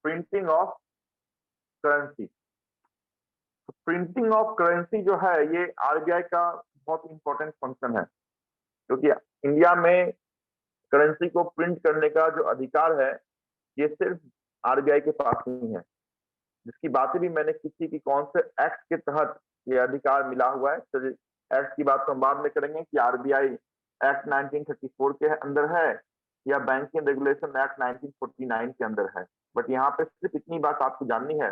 Printing of currency. Printing of currency जो है ये आरबीआई का बहुत इंपॉर्टेंट फंक्शन है, क्योंकि इंडिया में करेंसी को प्रिंट करने का जो अधिकार है ये सिर्फ आरबीआई के पास ही है, जिसकी बातें भी मैंने की थी कि कौन से एक्ट के तहत ये अधिकार मिला हुआ है। तो एक्ट की बात तो हम बाद में करेंगे कि आरबीआई एक्ट 1934 के अंदर है या बैंकिंग रेगुलेशन एक्ट 1949 के अंदर है। बट यहाँ पे सिर्फ इतनी बात आपको जाननी है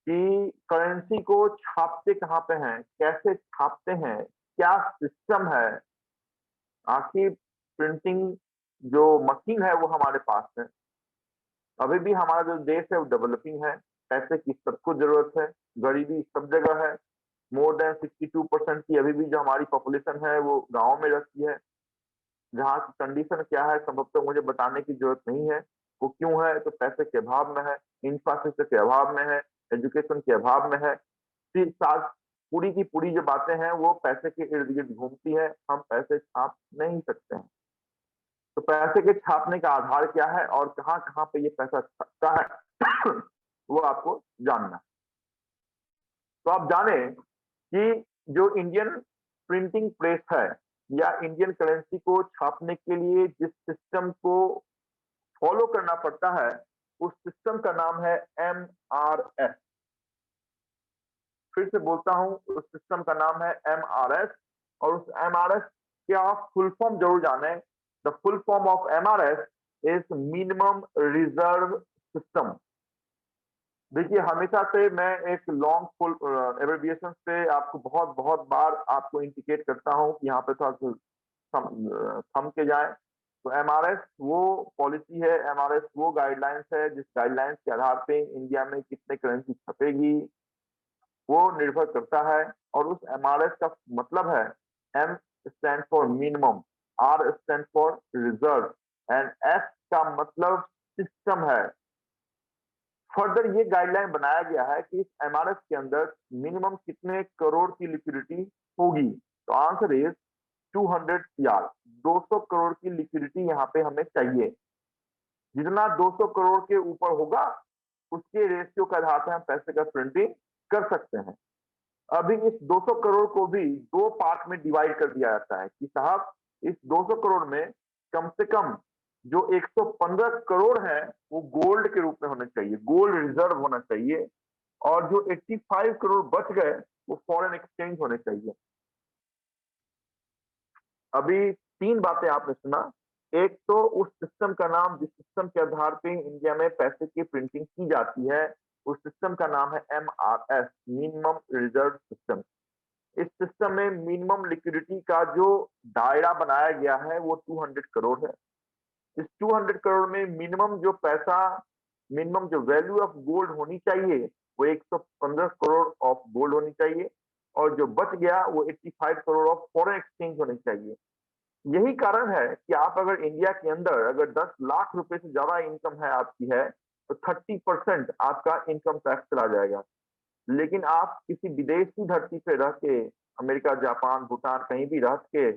कि करेंसी को छापते कहाँ पे हैं, कैसे छापते हैं, क्या सिस्टम है। आखिर प्रिंटिंग जो मशीन है वो हमारे पास है, अभी भी हमारा जो देश है वो डेवलपिंग है, पैसे की सबको जरूरत है, गरीबी सब जगह है। मोर देन 62% की अभी भी जो हमारी पॉपुलेशन है वो गांव में रहती है, जहाँ की कंडीशन क्या है संभवतः मुझे बताने की जरूरत नहीं है। वो क्यों है? तो पैसे के अभाव में है, इंफ्रास्ट्रक्चर के अभाव में है, एजुकेशन के अभाव में है। फिर साथ पूरी की पूरी जो बातें हैं वो पैसे के इर्द गिर्द घूमती है। हम पैसे छाप नहीं सकते हैं। तो पैसे के छापने का आधार क्या है और कहाँ कहाँ पे ये पैसा छपता है वो आपको जानना है। तो आप जाने कि जो इंडियन प्रिंटिंग प्रेस है या इंडियन करेंसी को छापने के लिए जिस सिस्टम को फॉलो करना पड़ता है उस सिस्टम का नाम है MRS। फिर से बोलता हूं, उस सिस्टम का नाम है MRS। और उस MRS के आप फुल फॉर्म जरूर जाने। The full form of MRS is minimum reserve system. देखिए, हमेशा से मैं एक लॉन्ग फुल एब्रिविएशन से आपको बहुत बहुत बार आपको इंडिकेट करता हूं कि यहाँ पे थोड़ा थम के जाए। तो एमआरएस वो पॉलिसी है, एमआरएस वो गाइडलाइंस है जिस गाइडलाइंस के आधार पे इंडिया में कितने करेंसी छपेगी वो निर्भर करता है। और उस एमआरएस का मतलब है, M stand for minimum, R stand for reserve and S का मतलब सिस्टम है। फर्दर ये गाइडलाइन बनाया गया है कि इस एमआरएस के अंदर मिनिमम कितने करोड़ की लिक्विडिटी होगी। तो आंसर इज 200 CR, 200 करोड़ की लिक्विडिटी यहाँ पे हमें चाहिए। जितना 200 करोड़ के ऊपर होगा उसके रेशियो के आधार पर हम पैसे का प्रिंटिंग कर सकते हैं। अभी इस 200 करोड़ को भी दो पार्ट में डिवाइड कर दिया जाता है कि साहब इस 200 करोड़ में कम से कम जो 115 करोड़ है वो गोल्ड के रूप में होने चाहिए, गोल्ड रिजर्व होना चाहिए। और जो 85 करोड़ बच गए वो फॉरेन एक्सचेंज होने चाहिए। अभी तीन बातें आपने सुना। एक तो उस सिस्टम का नाम जिस सिस्टम के आधार पे इंडिया में पैसे की प्रिंटिंग की जाती है उस सिस्टम का नाम है MRS, मिनिमम रिजर्व सिस्टम। इस सिस्टम में मिनिमम लिक्विडिटी का जो दायरा बनाया गया है वो 200 करोड़ है। इस 200 करोड़ में मिनिमम जो पैसा, मिनिमम जो वैल्यू ऑफ गोल्ड होनी चाहिए वो 115 करोड़ ऑफ गोल्ड होनी चाहिए। और जो बच गया वो 85 करोड़ ऑफ फॉरेन एक्सचेंज होनी चाहिए। यही कारण है कि आप अगर इंडिया के अंदर अगर 10 लाख रुपए से ज्यादा इनकम है आपकी है तो 30% आपका इनकम टैक्स चला जाएगा। लेकिन आप किसी विदेशी धरती पे रह के, अमेरिका, जापान, भूटान कहीं भी रह के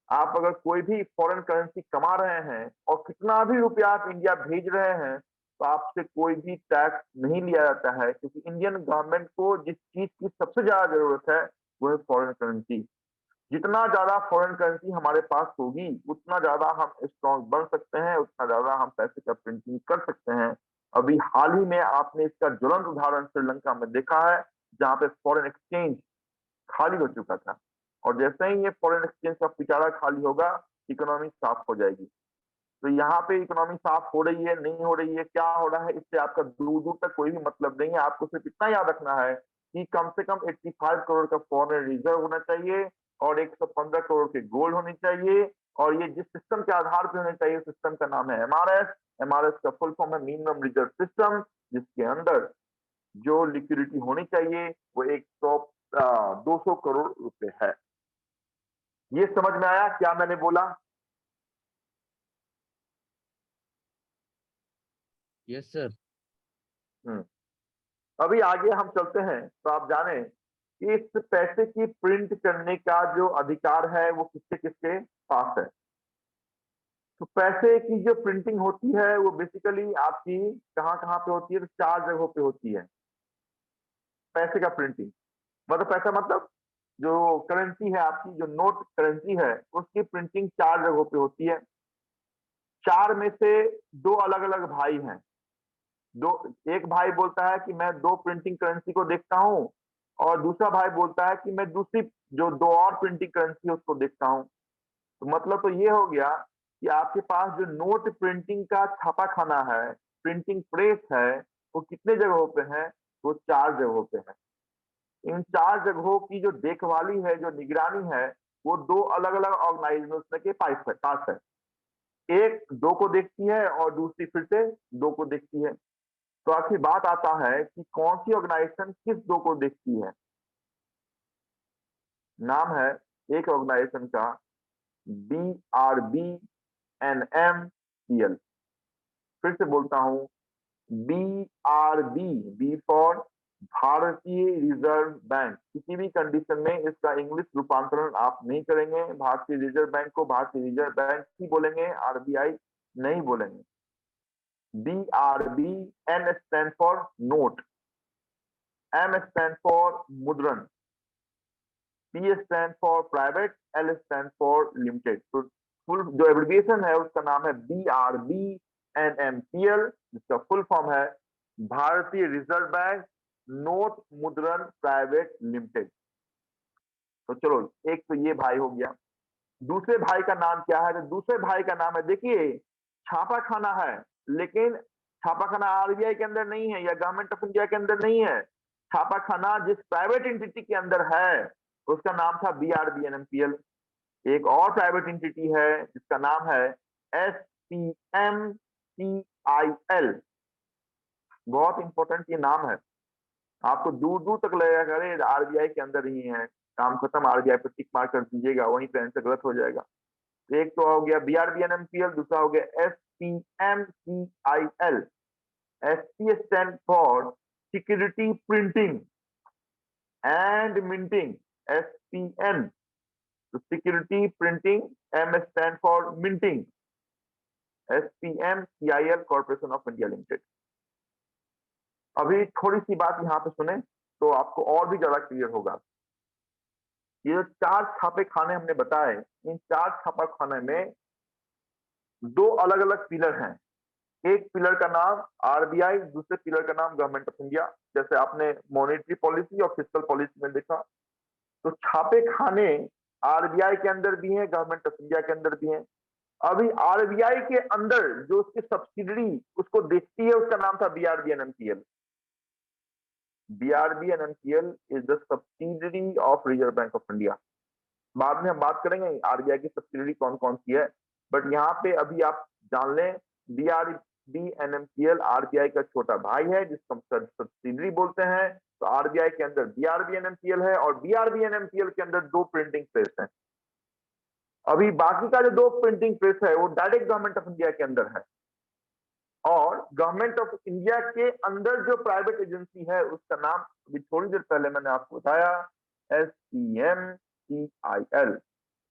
आप अगर कोई भी फॉरेन करेंसी कमा रहे हैं और कितना भी रुपया आप इंडिया भेज रहे हैं तो आपसे कोई भी टैक्स नहीं लिया जाता है, क्योंकि इंडियन गवर्नमेंट को जिस चीज की सबसे ज्यादा जरूरत है वो है फॉरेन करेंसी। जितना ज्यादा फॉरेन करेंसी हमारे पास होगी उतना ज्यादा हम स्ट्रॉन्ग बन सकते हैं, उतना ज्यादा हम पैसे का प्रिंटिंग कर सकते हैं। अभी हाल ही में आपने इसका ज्वलंत उदाहरण श्रीलंका में देखा है, जहां पे फॉरेन एक्सचेंज खाली हो चुका था। और जैसे ही ये फॉरेन एक्सचेंज का पिटारा खाली होगा इकोनॉमी साफ हो जाएगी। तो यहाँ पे इकोनॉमी साफ हो रही है, नहीं हो रही है, क्या हो रहा है, इससे आपका दूर दूर तक कोई भी मतलब नहीं है। आपको सिर्फ इतना याद रखना है कि कम से कम 85 करोड़ का फॉरेन रिजर्व होना चाहिए और 115 करोड़ के गोल्ड होनी चाहिए। और ये जिस सिस्टम के आधार पर होने चाहिए सिस्टम का नाम है एमआरएस। एमआरएस का फुल फॉर्म है मिनिमम रिजर्व सिस्टम, जिसके अंदर जो लिक्विडिटी होनी चाहिए वो 200 करोड़ रुपए है। ये समझ में आया क्या मैंने बोला? Yes sir. हम्म। अभी आगे हम चलते हैं तो आप जाने कि इस पैसे की प्रिंट करने का जो अधिकार है वो किसके किसके पास है। तो पैसे की जो प्रिंटिंग होती है वो बेसिकली आपकी कहाँ कहाँ पे होती है, तो 4 जगहों पे होती है पैसे का प्रिंटिंग। मतलब पैसा मतलब जो करेंसी है आपकी, जो नोट करेंसी है, उसकी प्रिंटिंग 4 जगहों पे होती है। 4 में से 2 अलग-अलग भाई हैं। दो एक भाई बोलता है कि मैं 2 प्रिंटिंग करेंसी को देखता हूँ और दूसरा भाई बोलता है कि मैं दूसरी जो 2 और प्रिंटिंग करेंसी है उसको देखता हूँ। तो मतलब तो ये हो गया कि आपके पास जो नोट प्रिंटिंग का छापाखाना है, प्रिंटिंग प्रेस है, वो कितने जगहों पे है? वो 4 जगहों पे है। इन 4 जगहों की जो देखभाली है, जो निगरानी है, वो 2 अलग-अलग ऑर्गेनाइजेशंस के पास है। एक 2 को देखती है और दूसरी फिर से 2 को देखती है। तो आखिर बात आता है कि कौन सी ऑर्गेनाइजेशन किस 2 को देखती है? नाम है एक ऑर्गेनाइजेशन का BRBNMPL। फिर से बोलता हूँ, BRB, बी फॉर भारतीय रिजर्व बैंक। किसी भी कंडीशन में इसका इंग्लिश रूपांतरण आप नहीं करेंगे। भारतीय रिजर्व बैंक को भारतीय रिजर्व बैंक ही बोलेंगे, आरबीआई नहीं बोलेंगे। BRB, N stand for note, M stand for मुद्रण, P stand for private, L stand for limited. तो फुल जो एब्रिविएशन है उसका नाम है BRBNMPL, जिसका फुल फॉर्म है भारतीय reserve bank note Mudran private limited. तो चलो, एक तो ये भाई हो गया। दूसरे भाई का नाम क्या है? तो दूसरे भाई का नाम है, देखिए, छापा खाना है, लेकिन छापा खाना आरबीआई के अंदर नहीं है या गवर्नमेंट ऑफ इंडिया के अंदर नहीं है। छापा खाना जिस प्राइवेट एंटिटी के अंदर है उसका नाम था BRBNMPL। एक और प्राइवेट एंटिटी है जिसका नाम है SPMCIL। बहुत इंपॉर्टेंट ये नाम है, आपको दूर दूर तक लगेगा अरे आरबीआई के अंदर ही है, काम खत्म, आरबीआई पे टिक मार कर दीजिएगा, वहीं पे आंसर गलत हो जाएगा। एक तो हो गया BRBNMPL, दूसरा हो गया SPMCIL। SP stand for security printing and minting, SPN। तो security printing, M stand for minting, SPMCIL corporation of India limited. अभी थोड़ी सी बात यहाँ पे सुने तो आपको और भी ज्यादा क्लियर होगा। ये जो 4 छापे खाने हमने बताए, इन 4 छापा खाने में 2 अलग अलग पिलर हैं। एक पिलर का नाम आरबीआई, दूसरे पिलर का नाम गवर्नमेंट ऑफ इंडिया। जैसे आपने मॉनेटरी पॉलिसी और फिस्कल पॉलिसी में देखा, तो छापे खाने आरबीआई के अंदर भी हैं, गवर्नमेंट ऑफ इंडिया के अंदर भी हैं। अभी आरबीआई के अंदर जो उसकी सब्सिडरी उसको देखती है उसका नाम था BRBNMPL। BRBNMPL is the subsidiary of reserve bank of India. बाद में हम बात करेंगे आरबीआई की सब्सिडरी कौन कौन सी है, बट यहाँ पे अभी आप जान लें BRBNMPL आरबीआई का छोटा भाई है जिसको हम सब्सिडरी बोलते हैं। तो आरबीआई के अंदर BRBNMPL है और BRBNMPL के अंदर 2 प्रिंटिंग प्रेस हैं। अभी बाकी का जो 2 प्रिंटिंग प्रेस है वो डायरेक्ट गवर्नमेंट ऑफ इंडिया के अंदर है, और गवर्नमेंट ऑफ इंडिया के अंदर जो प्राइवेट एजेंसी है उसका नाम अभी थोड़ी देर पहले मैंने आपको बताया, SPMCIL,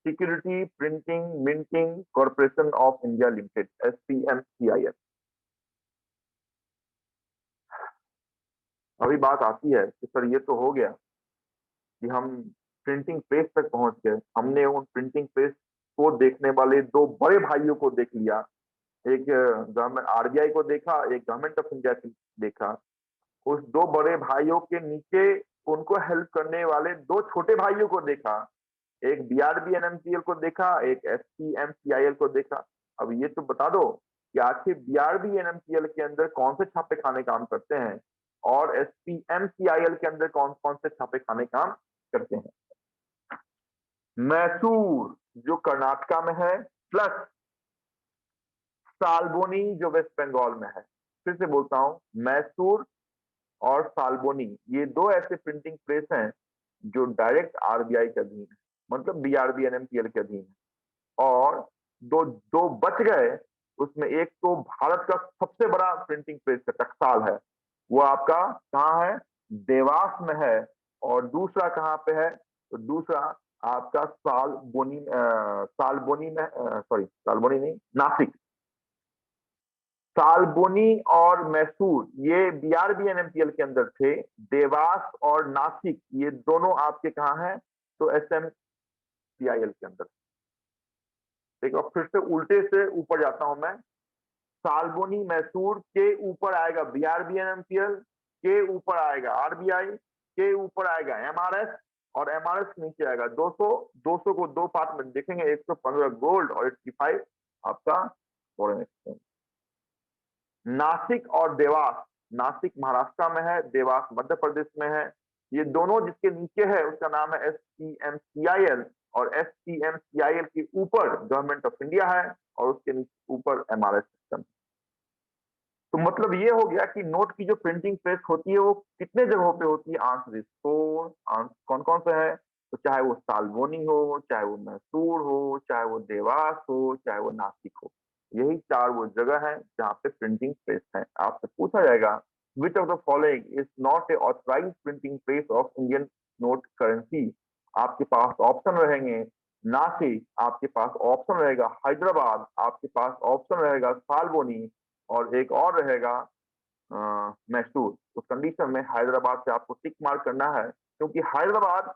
security printing minting corporation of India limited, SPMCIL। अभी बात आती है कि सर ये तो हो गया कि हम प्रिंटिंग प्रेस तक पहुंच गए, हमने उन प्रिंटिंग प्रेस को देखने वाले 2 बड़े भाइयों को देख लिया, एक गवर्नमेंट आरबीआई को देखा, एक गवर्नमेंट ऑफ इंडिया को देखा। उस 2 बड़े भाइयों के नीचे उनको हेल्प करने वाले 2 छोटे भाइयों को देखा, एक BRBNMPL को देखा, एक SPMCIL को देखा। अब ये तो बता दो कि आखिर BRBNMPL के अंदर कौन से छापे खाने काम करते हैं और SPMCIL के अंदर कौन कौन से छापे खाने काम करते हैं। मैसूर जो कर्नाटका में है, प्लस साल्बोनी जो वेस्ट बंगाल में है। फिर से बोलता हूं, मैसूर और साल्बोनी ये 2 ऐसे प्रिंटिंग प्रेस हैं जो डायरेक्ट आरबीआई के अधीन है, मतलब BRBNMPL के अधीन है। और दो दो बच गए, उसमें एक तो भारत का सबसे बड़ा प्रिंटिंग प्रेस है, टकसाल है, वो आपका कहाँ है? देवास में है। और दूसरा कहाँ पे है? तो दूसरा आपका सालबोनी में, सॉरी सालबोनी नहीं, नासिक। सालबोनी और मैसूर ये बीआरबीएनएमपीएल के अंदर थे। देवास और नासिक ये दोनों आपके कहाँ हैं? तो एसएमपीआईएल के अंदर। एक बार फिर से उल्टे से ऊपर जाता हूं मैं। सालबोनी मैसूर के ऊपर आएगा बीआरबीएनएमपीएल, के ऊपर आएगा आरबीआई, के ऊपर आएगा एमआरएस, और एमआरएस नीचे आएगा 200। 200 को दो पार्ट में देखेंगे, 115 गोल्ड और 85 आपका फॉरेन एक्सचेंज। नासिक और देवास, नासिक महाराष्ट्र में है, देवास मध्य प्रदेश में है। ये दोनों जिसके नीचे है उसका नाम है एसपीएमसीआईएल, और एसपीएमसीआईएल के ऊपर गवर्नमेंट ऑफ इंडिया है, और उसके नीचे ऊपर एमआरएस सिस्टम। तो मतलब ये हो गया कि नोट की जो प्रिंटिंग प्रेस होती है वो कितने जगहों पे होती है? Answer four. कौन कौन सा है? तो चाहे वो सालबोनी हो, चाहे वो मैसूर हो, चाहे वो देवास हो, चाहे वो नासिक हो, यही चार वो जगह है जहाँ पे प्रिंटिंग प्रेस है। आपसे पूछा जाएगा which of the following is not a authorised printing press of Indian note currency? आपके पास ऑप्शन रहेंगे नासिक, आपके पास ऑप्शन रहेगा हैदराबाद, आपके पास ऑप्शन रहेगा सालबोनी, और एक और रहेगा मैसूर। उस कंडीशन में हैदराबाद से आपको टिक मार्क करना है, क्योंकि हैदराबाद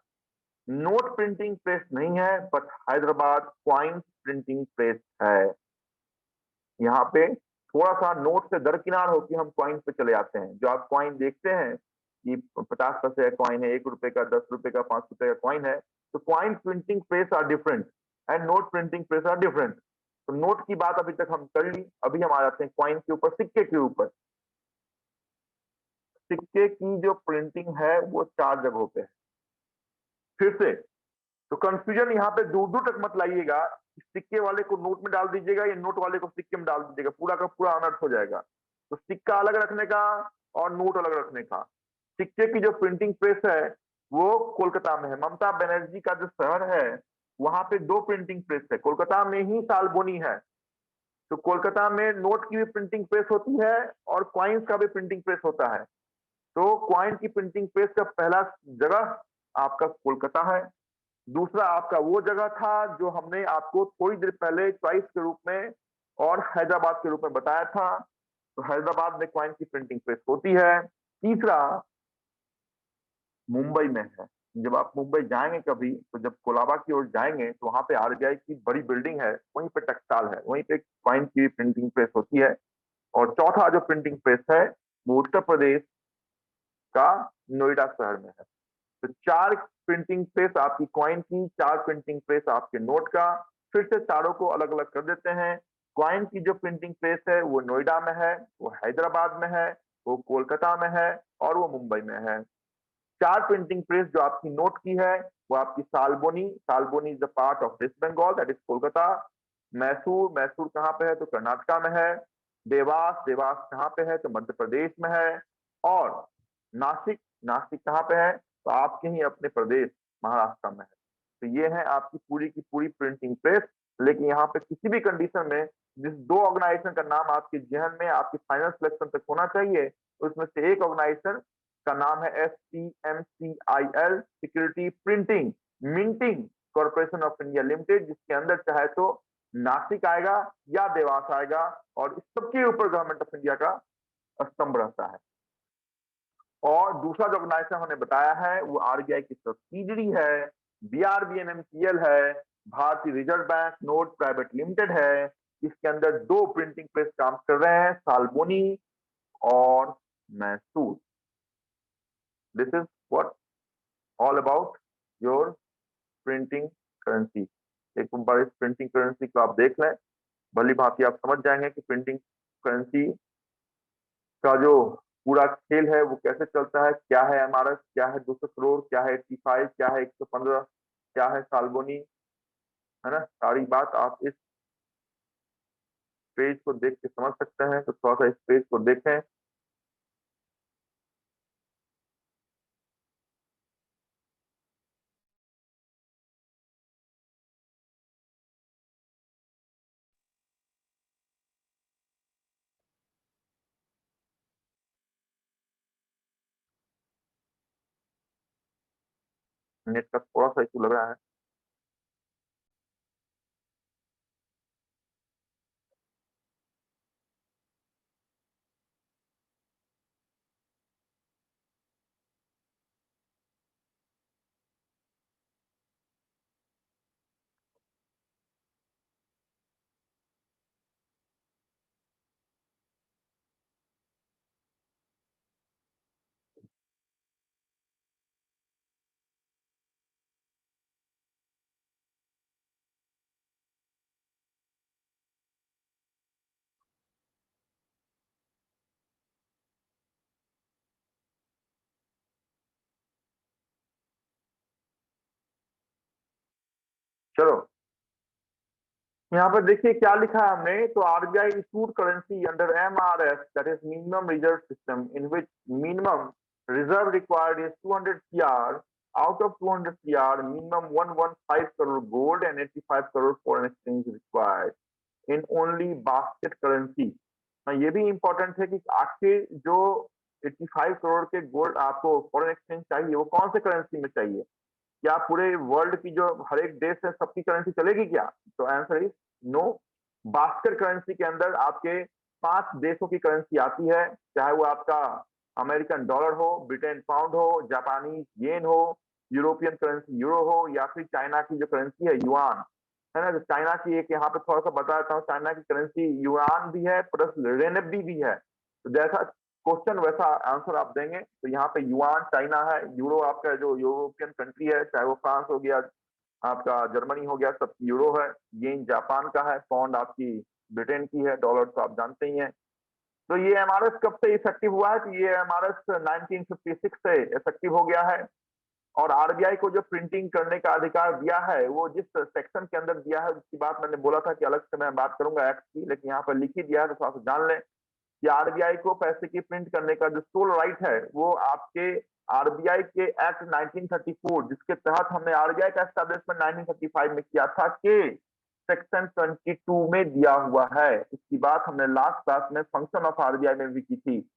नोट प्रिंटिंग प्रेस नहीं है, but Hyderabad coin printing press है। यहाँ पे थोड़ा सा नोट से दरकिनार होकर हम क्वाइन पे चले आते हैं। जो आप क्वाइन देखते हैं कि 50 पैसे का क्वाइन है, 1 रुपए का, 10 रुपए का, 5 रुपए का क्वाइन है, तो coin printing press are different and note printing press are different. तो नोट की बात अभी तक हम कर ली, अभी हम आ जाते हैं क्वाइन के ऊपर, सिक्के के ऊपर। सिक्के की जो प्रिंटिंग है वो चार जगहों पे है। फिर से तो कंफ्यूजन यहाँ पे दूर दूर तक मत लाइएगा। सिक्के वाले को नोट में डाल दीजिएगा या नोट वाले को सिक्के में डाल दीजिएगा, पूरा का पूरा अनर्थ हो जाएगा। तो सिक्का अलग रखने का और नोट अलग रखने का। सिक्के की जो प्रिंटिंग प्रेस है वो कोलकाता में है। ममता बनर्जी का जो शहर है वहां पे दो प्रिंटिंग प्रेस है, कोलकाता में ही सालबोनी है। तो कोलकाता में नोट की भी प्रिंटिंग प्रेस होती है और क्वाइंस का भी प्रिंटिंग प्रेस होता है। तो क्वाइन की प्रिंटिंग प्रेस का पहला जगह आपका कोलकाता है। दूसरा आपका वो जगह था जो हमने आपको थोड़ी देर पहले चॉइस के रूप में और हैदराबाद के रूप में बताया था। तो हैदराबाद में क्वाइन की प्रिंटिंग प्रेस होती है। तीसरा मुंबई में है। जब आप मुंबई जाएंगे कभी, तो जब कोलाबा की ओर जाएंगे तो वहां पे आरबीआई की बड़ी बिल्डिंग है, वहीं पे टेक्सटाइल है, वहीं पे क्वाइन की प्रिंटिंग प्रेस होती है। और चौथा जो प्रिंटिंग प्रेस है वो उत्तर प्रदेश का नोएडा शहर में है। तो चार प्रिंटिंग प्रेस आपकी क्वाइन की, चार प्रिंटिंग प्रेस आपके नोट का। फिर से चारों को अलग अलग कर देते हैं। क्वाइन की जो प्रिंटिंग प्रेस है वो नोएडा में है, वो हैदराबाद में है, वो कोलकाता में है, और वो मुंबई में है। चार प्रिंटिंग प्रेस जो आपकी नोट की है वो आपकी Salboni, Salboni is the part of West Bengal, that is Kolkata. Mysore, Mysore कहाँ पे है? तो कर्नाटका में है। देवास, देवास कहाँ पे है? तो मध्य प्रदेश में है। और नासिक, नासिक कहाँ पे है? तो आपके ही अपने प्रदेश महाराष्ट्र में है। तो ये है आपकी पूरी की पूरी प्रिंटिंग प्रेस। लेकिन यहाँ पे किसी भी कंडीशन में जिस दो ऑर्गेनाइजेशन का नाम आपके जहन में आपकी फाइनल सिलेक्शन तक होना चाहिए, उसमें से एक ऑर्गेनाइजेशन का नाम है SPMCIL, security printing minting corporation of India limited, जिसके अंदर चाहे तो नासिक आएगा या देवास आएगा, और इस सबके ऊपर गवर्नमेंट ऑफ इंडिया का स्तंभ रहता है। और दूसरा जो ऑर्गेनाइजेशन हमने बताया है वो आरबीआई की सब्सिडरी है, बीआरबीएनएमसीएल है, भारतीय reserve bank note private limited है। इसके अंदर दो प्रिंटिंग प्रेस काम कर रहे हैं, सालबोनी और Mysore. This is what all about your printing currency. एक बार इस प्रिंटिंग करेंसी को आप देख लें, भली भांति आप समझ जाएंगे कि प्रिंटिंग करेंसी का जो पूरा खेल है वो कैसे चलता है। क्या है एमआरएस, क्या है 200 करोड़, क्या है 85, क्या है 115, क्या है सालबोनी, है ना। सारी बात आप इस पेज को देख के समझ सकते हैं। तो थोड़ा सा इस पेज को देखें। नेट का थोड़ा सा इशू लग रहा है। चलो यहाँ पर देखिए क्या लिखा है हमने। तो RBI issued currency under MRS, that is minimum reserve system, in which minimum reserve required is 200 CR. Out of 200 CR minimum 115 crore gold and 85 crore foreign exchange required in only basket currency. ये भी इंपॉर्टेंट है कि आपके जो 85 करोड़ के gold आपको foreign exchange चाहिए वो कौन से करेंसी में चाहिए? क्या पूरे वर्ल्ड की जो हर एक देश है सबकी करेंसी चलेगी क्या? तो answer is no. Basket currency के अंदर आपके 5 देशों की करेंसी आती है, चाहे वो आपका अमेरिकन डॉलर हो, ब्रिटेन पाउंड हो, जापानी येन हो, यूरोपियन करेंसी यूरो हो, या फिर चाइना की जो करेंसी है युआन, है ना। तो चाइना की एक यहाँ पे थोड़ा सा बता देता हूँ, चाइना की करेंसी युआन भी है प्लस रेनबी भी है। तो जैसा क्वेश्चन वैसा आंसर आप देंगे। तो यहाँ पे युआन चाइना है, यूरो आपका जो यूरोपियन कंट्री है, चाहे वो फ्रांस हो गया, आपका जर्मनी हो गया, सब यूरो है। येन जापान का है, पाउंड आपकी ब्रिटेन की है, डॉलर तो आप जानते ही हैं। तो ये एमआरएस कब से इफेक्टिव हुआ है? तो ये एमआरएस 1956 से इफेक्टिव हो गया है। और आरबीआई को जो प्रिंटिंग करने का अधिकार दिया है वो जिस सेक्शन के अंदर दिया है उसकी बात मैंने बोला था कि अलग से मैं बात करूंगा एक्ट की, लेकिन यहाँ पर लिख ही दिया है तो थोड़ा सा जान लें कि आरबीआई को पैसे की प्रिंट करने का जो सोल राइट है वो आपके आरबीआई के एक्ट 1934, जिसके तहत हमने आरबीआई का एस्टैब्लिशमेंट 1935 में किया था, के सेक्शन 22 में दिया हुआ है। इसकी बात हमने लास्ट क्लास में फंक्शन ऑफ आरबीआई में भी की थी।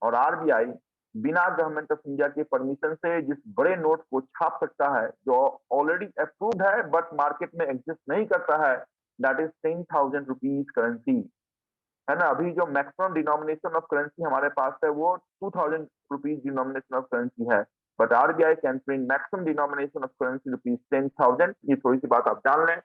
और आरबीआई बिना गवर्नमेंट ऑफ इंडिया के परमिशन से जिस बड़े नोट को छाप सकता है जो ऑलरेडी अप्रूव्ड है बट मार्केट में एग्जिस्ट नहीं करता है, दैट इज 10,000 रुपीज करेंसी, है ना। अभी जो मैक्सिमम डिनोमिनेशन ऑफ करेंसी हमारे पास है वो 2,000 रुपीज डिनोमिनेशन ऑफ करेंसी है, but RBI can print maximum denomination of currency rupees 10,000। ये थोड़ी सी बात आप जान लें।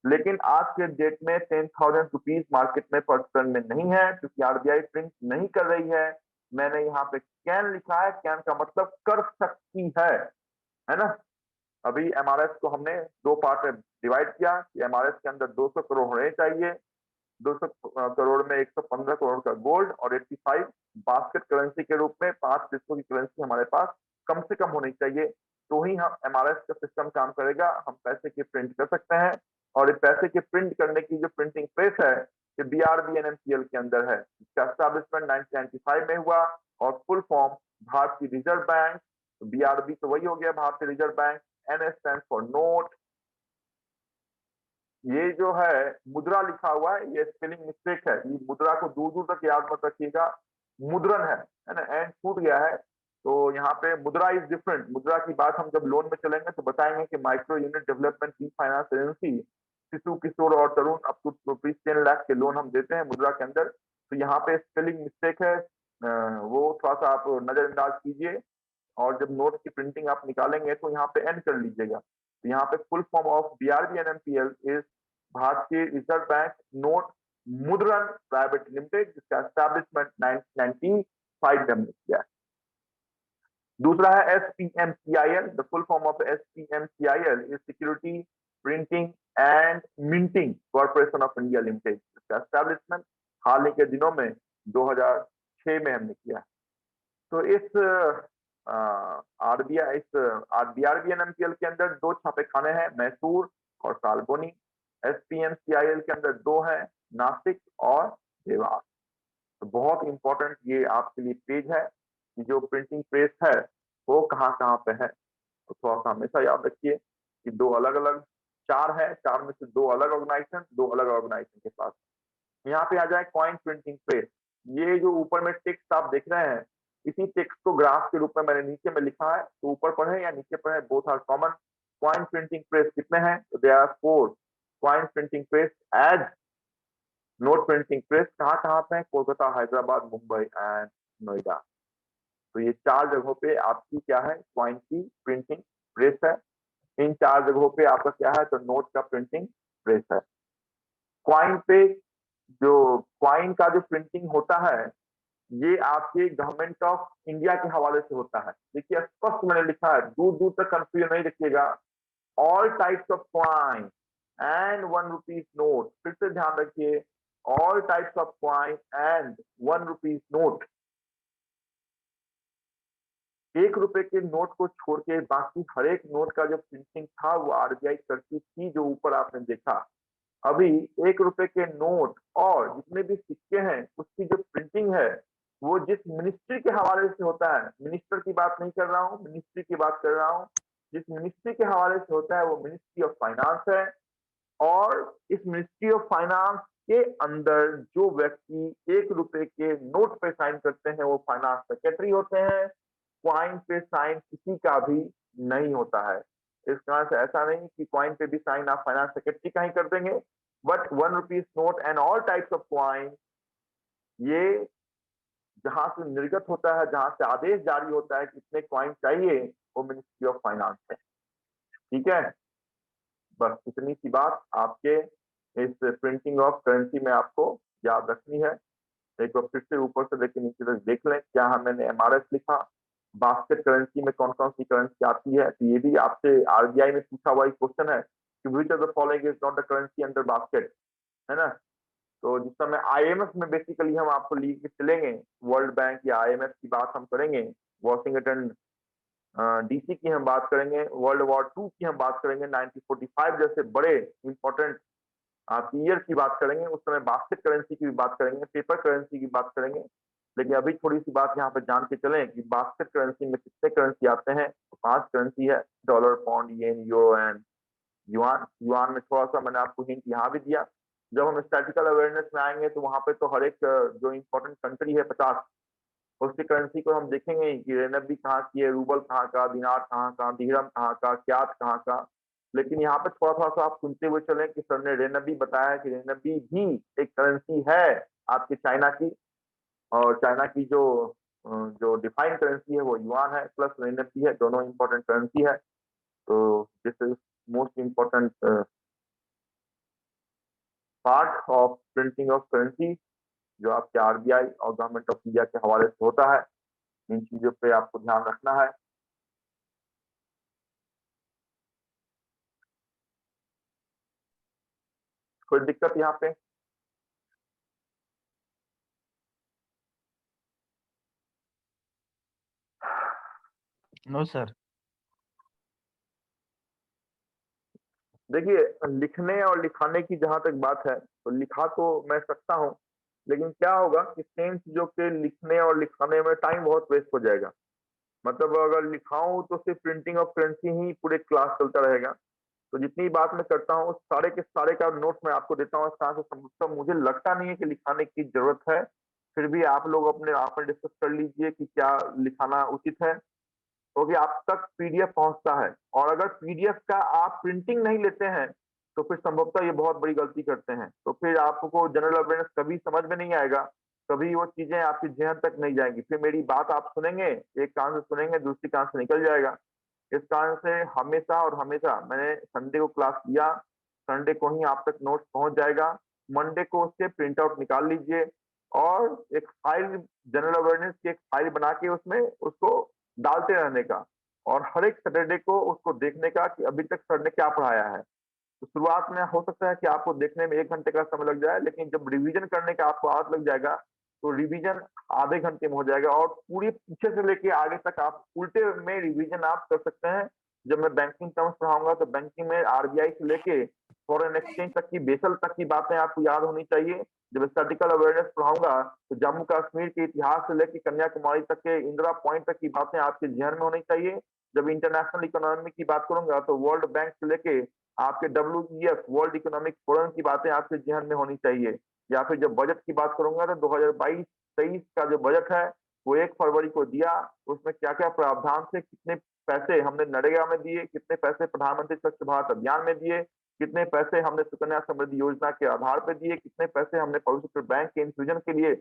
लेकिन आज के डेट में 10,000 रुपीज मार्केट में पर्सन में नहीं है क्योंकि आरबीआई प्रिंट नहीं कर रही है। मैंने यहाँ पे कैन लिखा है, कैन का मतलब कर सकती है ना। अभी एमआरएस को हमने दो पार्ट में डिवाइड किया कि एमआरएस के अंदर 200 करोड़ होने चाहिए। 200 करोड़ में 115 करोड़ का गोल्ड और 85 बास्केट करेंसी के रूप में 5 देशों की करेंसी हमारे पास कम से कम होनी चाहिए। तो ही हम एमआरएस का सिस्टम काम करेगा, हम पैसे की प्रिंट कर सकते हैं। और पैसे की प्रिंट करने की जो प्रिंटिंग प्रेस है ये बीआरबी एनएमसीएल के अंदर है। इसका एस्टैब्लिशमेंट 1995 में हुआ और फुल फॉर्म भारतीय रिजर्व बैंक। बीआरबी तो वही हो गया भारतीय reserve bank. NS stand for note. ये जो है मुद्रा लिखा हुआ है ये स्पेलिंग मिस्टेक है, ये मुद्रा को दूर दूर तक याद मत रखिएगा, मुद्रन है ना, एंड छूट गया है। तो यहाँ पे मुद्रा इज डिफरेंट। मुद्रा की बात हम जब लोन में चलेंगे तो बताएंगे कि माइक्रो यूनिट डेवलपमेंट की फाइनेंस एजेंसी शिशु किशोर और तरुण अप टू रुपीज 10 लाख के लोन हम देते हैं मुद्रा के अंदर। तो यहाँ पे स्पेलिंग मिस्टेक है, वो थोड़ा सा आप नजरअंदाज कीजिए। और जब नोट की प्रिंटिंग आप निकालेंगे तो यहाँ पे एंड कर लीजिएगा। तो यहाँ पे full form of BRB NMPL is Bharatiya reserve bank note Mudran private limited, जिसका एस्टैब्लिशमेंट 1995 में हमने किया है। दूसरा है SPMCIL. The full form of SPMCIL is security printing and minting corporation of India limited, जिसका एस्टैब्लिशमेंट हाल ही के दिनों में 2006 में हमने किया। तो इस आरबीआई इस बीआरबी एनएमपीएल के अंदर दो छापे खाने हैं, मैसूर और सालबोनी। एसपीएमसीआईएल के अंदर दो हैं, नासिक और देवास। तो बहुत इंपॉर्टेंट ये आपके लिए पेज है कि जो प्रिंटिंग प्रेस है वो कहाँ कहाँ पे है। तो थोड़ा सा हमेशा याद रखिए कि दो अलग अलग चार है, चार में से दो अलग ऑर्गेनाइजेशन, दो अलग ऑर्गेनाइजेशन के पास। यहाँ पे आ जाए कॉइन प्रिंटिंग प्रेस। ये जो ऊपर में टेक्स्ट आप देख रहे हैं इसी टेक्स्ट को ग्राफ के रूप में मैंने नीचे में लिखा है, तो ऊपर पढ़े या नीचे पढ़े both are common. Coin printing press कितने हैं? तो they are 4 coin printing press as note printing press कहाँ कहाँ पे है? कोलकाता, हैदराबाद, मुंबई एंड नोएडा। तो ये 4 जगहों पे आपकी क्या है? कॉइन की प्रिंटिंग प्रेस है। इन 4 जगहों पे आपका क्या है? तो नोट का प्रिंटिंग प्रेस है। कॉइन पे जो कॉइन का जो प्रिंटिंग होता है ये आपके गवर्नमेंट ऑफ इंडिया के हवाले से होता है। देखिए स्पष्ट मैंने लिखा है, दूर दूर तक कंफ्यूजन नहीं रखिएगा। All types of coin and 1 rupees note, फिर से ध्यान रखिए, all types of coin and 1 rupees note ₹1 के नोट को छोड़ के बाकी हर एक नोट का जो प्रिंटिंग था वो आरबीआई करती थी, जो ऊपर आपने देखा। अभी ₹1 के नोट और जितने भी सिक्के हैं, उसकी जो प्रिंटिंग है, वो जिस मिनिस्ट्री के हवाले से होता है, मिनिस्टर की बात नहीं कर रहा हूँ, मिनिस्ट्री की बात कर रहा हूँ। जिस मिनिस्ट्री के हवाले से होता है, वो मिनिस्ट्री ऑफ फाइनेंस है। और इस मिनिस्ट्री ऑफ फाइनेंस के अंदर जो व्यक्ति ₹1 के नोट पे साइन करते हैं, वो फाइनेंस सेक्रेटरी होते हैं। क्वाइन पे साइन किसी का भी नहीं होता है। इस कारण से ऐसा नहीं कि क्वाइन पे भी साइन आप फाइनेंस सेक्रेटरी का ही कर देंगे, but ₹1 note and all types of coin, ये जहाँ से निर्गत होता है, जहाँ से आदेश जारी होता है कि कितने क्वाइन चाहिए, वो मिनिस्ट्री ऑफ फाइनेंस है। ठीक है? बस इतनी सी बात आपके इस प्रिंटिंग ऑफ करेंसी में आपको याद रखनी है। एक बार फिर से ऊपर से लेके नीचे तक देख लें, क्या मैंने एमआरएस लिखा, बास्केट करेंसी में कौन-कौन सी करेंसी आती है, तो ये भी आपसे आरबीआई में पूछा हुआ एक क्वेश्चन है कि which of the following is not the currency under basket, है ना? तो जिस समय आईएमएफ में बेसिकली हम आपको लेके चलेंगे, वर्ल्ड बैंक या आईएमएफ की बात हम करेंगे, वाशिंगटन डीसी की हम बात करेंगे, वर्ल्ड वॉर 2 की हम बात करेंगे, 1945 जैसे बड़े इंपॉर्टेंट ईयर की बात करेंगे, उस समय बास्केट करेंसी की भी बात करेंगे, पेपर करेंसी की बात करेंगे। लेकिन अभी थोड़ी-सी बात यहाँ पे जान के चलें कि बास्केट करेंसी में कितने करेंसी आते हैं, तो 5 करेंसी है, dollar, pound, yen, euro and yuan. Yuan में थोड़ा-सा मैंने आपको हिंट यहाँ भी दिया। जब हम स्टैटिस्टिकल अवेयरनेस में आएँगे तो वहाँ पे तो हर एक जो इम्पोर्टेंट कंट्री है 50, उसकी करेंसी को हम देखेंगे कि रेनबी कहाँ की है, रूबल कहाँ का, दिनार कहाँ का, दिरहम कहाँ का, क्यात कहाँ का। लेकिन यहाँ पे थोड़ा-थोड़ा सा आप सुनते हुए चलें कि सर ने रेनबी बताया कि रेनबी भी एक करेंसी है आपकी चाइना की, और चाइना की जो डिफाइंड करेंसी है वो युआन है प्लस रेनबी है, दोनों इम्पोर्टेंट करेंसी है। तो this is most important part of printing of currency, जो आपके आरबीआई और गवर्नमेंट ऑफ इंडिया के हवाले से होता है। इन चीज़ों पे आपको ध्यान रखना है। कोई दिक्कत यहाँ पे? No sir. देखिए, लिखने और लिखाने की जहाँ तक बात है, तो लिखा तो मैं सकता हूँ, लेकिन क्या होगा कि सेम चीज़ों के लिखने और लिखाने में टाइम बहुत वेस्ट हो जाएगा। मतलब अगर लिखाऊँ तो सिर्फ़ प्रिंटिंग ऑफ करेंसी ही पूरे क्लास चलता रहेगा। तो जितनी बात मैं करता हूँ, सारे के सारे का नोट्स मैं आपको देता हूँ, इस तरह से संभवतः मुझे लगता नहीं है कि लिखाने की ज़रूरत है। फिर भी आप लोग अपने आप में डिस्कस कर लीजिए कि क्या लिखाना उचित है, क्योंकि आप तक पीडीएफ पहुँचता है, और अगर पीडीएफ का आप प्रिंटिंग नहीं लेते हैं, तो फिर संभवतः ये बहुत बड़ी गलती करते हैं। तो फिर आपको जनरल अवेयरनेस कभी समझ में नहीं आएगा, कभी वो चीज़ें आपके ज़हन तक नहीं जाएँगी। फिर मेरी बात आप सुनेंगे, एक कान से सुनेंगे, दूसरी कान से निकल जाएगा। इस कारण से हमेशा और हमेशा मैंने संडे को क्लास लिया, संडे को ही आप तक नोट्स पहुँच जाएगा। मंडे को उसके प्रिंट आउट निकाल लीजिए और एक फाइल, जनरल अवेयरनेस की एक फाइल बना के उसमें उसको डालते रहने का, और हर एक सैटरडे को उसको देखने का कि अभी तक सर ने क्या पढ़ाया है। तो शुरुआत में हो सकता है कि आपको देखने में 1 घंटे का समय लग जाए, लेकिन जब रिवीजन करने का आपको आदत लग जाएगा, तो रिवीजन आधे घंटे में हो जाएगा, और पूरी पीछे से लेके आगे तक आप उल्टे में रिवीजन आप कर सकते हैं। जब मैं बैंकिंग टर्म्स पढ़ाऊँगा, तो बैंकिंग में आरबीआई से लेके फॉरेन एक्सचेंज तक की, बेसल तक की बातें आपको याद होनी चाहिए। जब स्टैटिस्टिकल अवेयरनेस पढ़ाऊँगा, तो जम्मू कश्मीर के इतिहास से लेके कन्याकुमारी तक के इंदिरा पॉइंट तक की बातें आपके ज़हन में होनी चाहिए। जब इंटरनेशनल इकोनॉमी की बात करूँगा, तो वर्ल्ड बैंक से लेके आपके डब्ल्यूईएफ, वर्ल्ड इकोनॉमिक फोरम की बातें आपके ज़हन में होनी चाहिए। या फिर जब बजट की बात करूँगा, तो 2022-23 का जो बजट है, वो 1 फरवरी को दिया। उसमें क्या-क्या प्रावधान थे, कितने पैसे हमने नरेगा में दिए, कितने पैसे प्रधानमंत्री स्वच्छ भारत अभियान में दिए, कितने पैसे हमने सुकन्या समृद्धि योजना के आधार पे दिए, कितने पैसे हमने पब्लिक बैंक के इन्फ्यूजन के लिए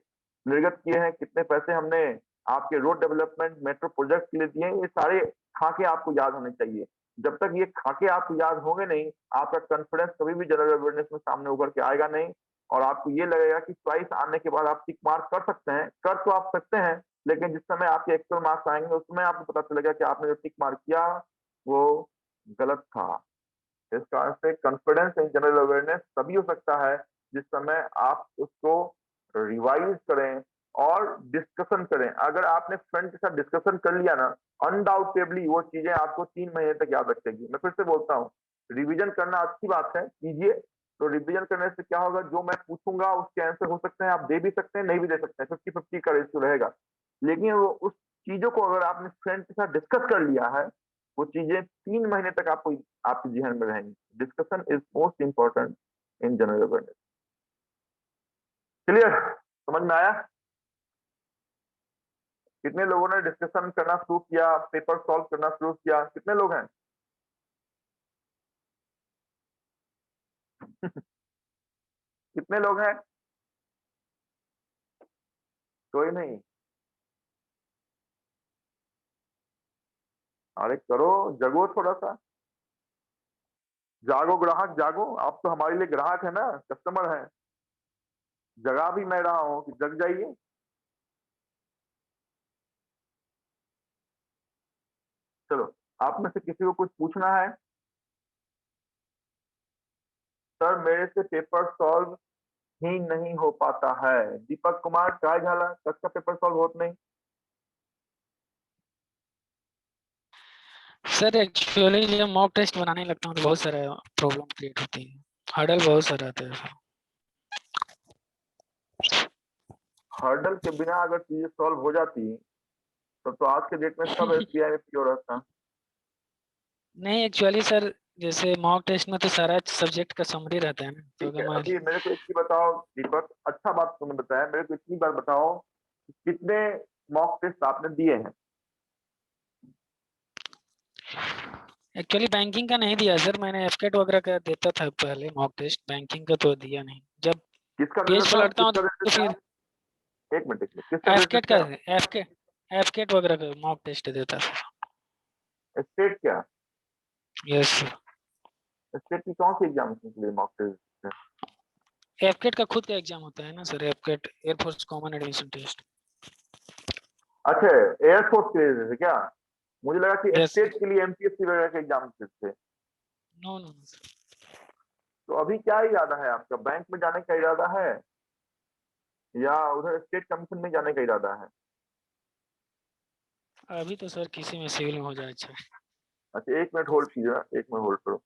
निर्गत किए हैं, कितने पैसे हमने आपके रोड डेवलपमेंट, मेट्रो प्रोजेक्ट के लिए दिए हैं, ये सारे खाके आपको याद होने चाहिए। जब तक ये खाके आपको याद होंगे नहीं, आपका कॉन्फिडेंस कभी भी जनरल अवेयरनेस में सामने उभर के आएगा नहीं, और आपको ये लगेगा कि चॉइस आने के बाद आप टिक मार्क कर सकते हैं। कर तो आप सकते हैं, लेकिन जिस समय आपके एक्चुअल मार्क्स आएँगे, उसमें आपको पता चलेगा कि आपने जो टिक मार्क किया, वो गलत था। इस कारण से कॉन्फिडेंस इन जनरल अवेयरनेस तभी हो सकता है, जिस समय आप उसको रिवाइज़ करें और डिस्कशन करें। अगर आपने फ्रेंड के साथ डिस्कशन कर लिया ना, अनडाउटेबली वो चीजें आपको 3 महीने तक याद रखेगी। मैं फिर से बोलता हूँ, रिवीजन करना अच्छी बात है, कीजिए। तो रिवीजन करने से क्या होगा, जो मैं पूछूंगा उसके आंसर हो सकते हैं आप दे भी सकते हैं, नहीं भी दे सकते हैं, 50-50 का रेशियो रहेगा। लेकिन वो उस चीजों को अगर आपने फ्रेंड के साथ डिस्कस कर लिया है, वो चीजें 3 महीने तक आपको आपके ज़हन में रहेंगी। Discussion is most important in general awareness. Clear? समझ में आया? कितने लोगों ने डिस्कशन करना शुरू किया, पेपर सॉल्व करना शुरू किया? कितने लोग हैं? कितने लोग हैं? कोई नहीं। अरे करो, जगो थोड़ा सा, जागो ग्राहक जागो। आप तो हमारे लिए ग्राहक है ना, कस्टमर है। जगा भी मैं रहा हूँ कि जग जाइए। चलो, आप में से किसी को कुछ पूछना है? सर मेरे से पेपर सॉल्व ही नहीं हो पाता है। दीपक कुमार काय झाला, कसं पेपर सॉल्व होत नहीं? सर एक्चुअली जब मॉक टेस्ट बनाने लगता हूँ तो बहुत सारा प्रॉब्लम क्रिएट होती है, हर्डल बहुत सारा आता है। हर्डल के बिना अगर चीजें सॉल्व हो जाती तो आज के डेट में सब एसबीआई में प्योर रहता। नहीं एक्चुअली सर, जैसे मॉक टेस्ट में तो सारा सब्जेक्ट का समरी रहता है ना, तो ठीक है, अगर मैं अभी मेरे को एक चीज बताओ दीपक, अच्छा बात तुमने बताया, मेरे को इतनी बार बताओ कि कितने मॉक टेस्ट आपने दिए हैं? एक्चुअली बैंकिंग का नहीं दिया सर, मैंने एफकेट वगैरह का देता था पहले मॉक टेस्ट, बैंकिंग का तो दिया नहीं। जब किसका देता पेज था, पलटता हूँ किसका तो देते थे फिर आप? एक मिनट, एक मिनट, किसका देते एफकेट थे का आप? एफकेट एफकेट वगैरह का मॉक टेस्ट देता था। स्टेट क्या? Yes sir. स्टेट की कौन सी एग्जाम के लिए मॉक टेस्ट? एफकेट का खुद का एग्जाम होता है ना sir, AFCAT air force common admission test. अच्छा, एयरफोर्स के लिए देते थे क्या? मुझे लगा कि यस स्टेट सर। के लिए एमपीएससी वगैरह के एग्जाम देते थे। नो नो सर, तो अभी क्या इरादा है आपका, बैंक में जाने का इरादा है या उधर स्टेट कमीशन में जाने का इरादा है? अभी तो सर किसी में सिविल में हो जाए अच्छा। अच्छा, एक मिनट होल्ड कीजिए, एक मिनट होल्ड करो।